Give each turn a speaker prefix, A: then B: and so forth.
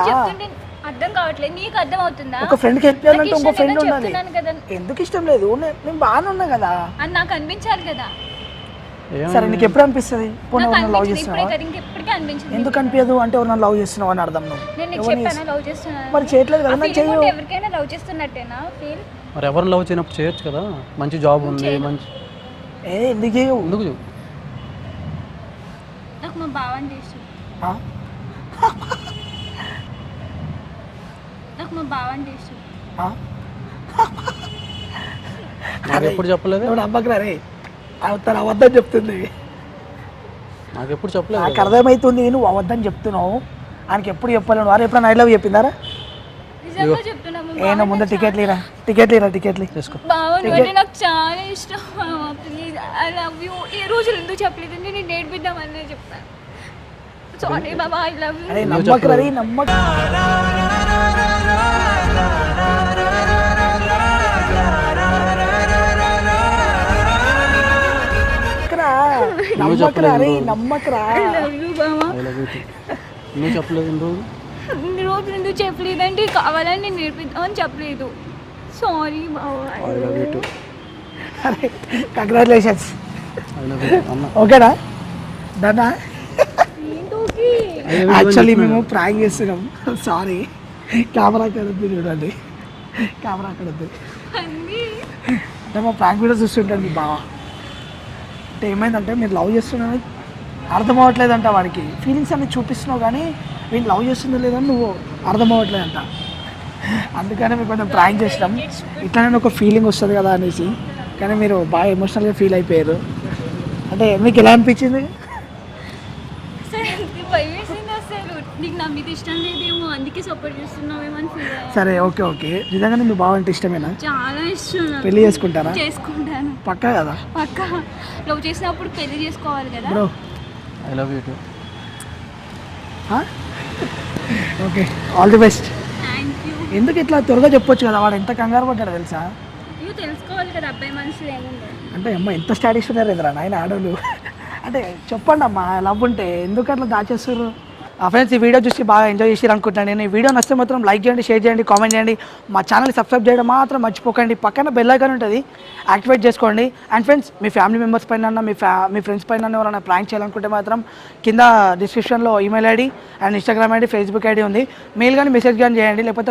A: చెప్తుంటే అర్థం కావట్లేదు, నీకు అర్థం అవుతుందా?
B: ఒక ఫ్రెండ్కి హెల్ప్ చేయాలంటే ఇంకో ఫ్రెండ్ ఉండాలి. ఎందుకు ఇష్టం లేదు? నేను బాగానే ఉన్నా కదా
A: అని నాకు అనిపించాలి కదా.
B: సరే నీకు ఎప్పుడు అనిపిస్తుంది? లవ్ చేస్తున్నావా? ఎందుకు అనిపించదు అంటే నన్ను లవ్ చేస్తున్నావు అని అర్థం. మరి చేయట్లేదు కదా.
A: ఎవరికైనా లవ్ చేస్తున్నట్టేనా ఫీల్?
C: మరి ఎవరు లవ్ చేయనప్పుడు చేయొచ్చు కదా. మంచి జాబ్ ఉంది, మంచి
B: ఎందుకు చేయవు?
C: ఎందుకు
A: నాకు మా బావని చేసు, నాకు మా బావని చేసు.
C: నాకు ఎప్పుడు చెప్పలేదు.
B: అమ్మకి రే తను అవద్దని చెప్తుంది.
C: నాకు ఎప్పుడు చెప్పలేదు.
B: నాకు అర్థమవుతుంది నువ్వు అవద్దని చెప్తున్నావు. ఆయనకి ఎప్పుడు చెప్పలేను. వారు ఎప్పుడైనా ఐ లవ్ చెప్పిందారా? ఏమో ముందు టికెట్లు
A: తీసుకో. నాకు చాలా ఇష్టం, ప్లీజ్ ఐ లవ్ యూ. ఈ రోజు ఎందుకు చెప్పలేదు? నేను డేట్ బిద్దామని చెప్తాను. Sorry Baba, I love you.
B: నమ్మకు రే, నమ్మకు. నమ్మకరా రే, నమ్మకరా.
C: నువ్వు చెప్పలేదు
A: ఇన్ని రోజులు ఎందుకు చెప్పలేదు అంటే కావాలని నేను నేర్పిద్దామని చెప్పలేదు. సారీ బావా.
B: అరే కంగ్రాచులేషన్స్. ఓకేనా డన్నా? యాక్చువల్లీ మేము ప్రాంక్ చేస్తున్నాం. సారీ, కెమెరా కడద్దు చూడండి, కెమెరా కడద్దు అంటే మా ప్రాంక్ వీడియో చూస్తుంటాను మీ బావ. అంటే ఏమైందంటే మీరు లవ్ చేస్తున్నారని అర్థం అవ్వట్లేదంట. వాడికి ఫీలింగ్స్ అన్నీ చూపిస్తున్నావు కానీ వీళ్ళు లవ్ చేస్తుందో లేదని నువ్వు అర్థం అవ్వట్లేదంట. అందుకనే మేము కొంచెం ప్రాంక్ చేసినాం. ఇట్లానే ఒక ఫీలింగ్ వస్తుంది కదా అనేసి. కానీ మీరు బాగా ఎమోషనల్గా ఫీల్ అయిపోయారు. అంటే మీకు ఎలా అనిపించింది?
A: నీకు నా మీద ఇష్టం లేదేమో, అందుకే సపోర్ట్ చేస్తున్నావేమో అని ఫీల్ అయ్యా.
B: సరే ఓకే. నిజంగానే మీ బావ అంటే ఇష్టమేనా?
A: చాలా ఇష్టం.
B: పెళ్లి చేసుకుంటారా?
A: చేసుకుంటాను.
B: పక్కా కదా?
A: పక్కా. లవ్ చేసినప్పుడు పెళ్లి చేసుకోవాలి కదా.
B: Bro
C: I love you two.
B: Okay, all the best.
A: Thank you.
B: ఎందుకు ఇట్లా త్వరగా చెప్పొచ్చు కదా? వాడు ఎంత కంగారు పడ్డాడు తెలుసా?
A: నువ్వు తెలుసుకోవాలి కదా అబ్బాయి మనసులో ఏముంది
B: అంటే అమ్మ ఎంత స్టాటిక్స్ ఉన్నారు ఎదురా నాయన ఆడోళ్ళు. అంటే చెప్పండి అమ్మా, లవ్ ఉంటే ఎందుకు అట్లా దాచేస్తారు? ఫ్రెండ్స్, ఈ వీడియో చూసి బాగా ఎంజాయ్ చేసి అనుకుంటున్నాను. నేను ఈ వీడియో నచ్చితే మాత్రం లైక్ చేయండి, షేర్ చేయండి, కామెంట్ చేయండి. మా ఛానల్ని సబ్స్క్రైబ్ చేయడం మాత్రం మర్చిపోకండి. పక్కన బెల్ ఐకాన్ ఉంటుంది, యాక్టివేట్ చేసుకోండి. And friends, me family members పైన మీ ఫ్రెండ్స్ పైన ఎవరైనా ప్రాంక్ చేయాలనుకుంటే మాత్రం కింద డిస్క్రిప్షన్లో email ID and Instagram ID, Facebook ID ఉంది. మెయిల్ కానీ మెసేజ్ కానీ చేయండి. లేకపోతే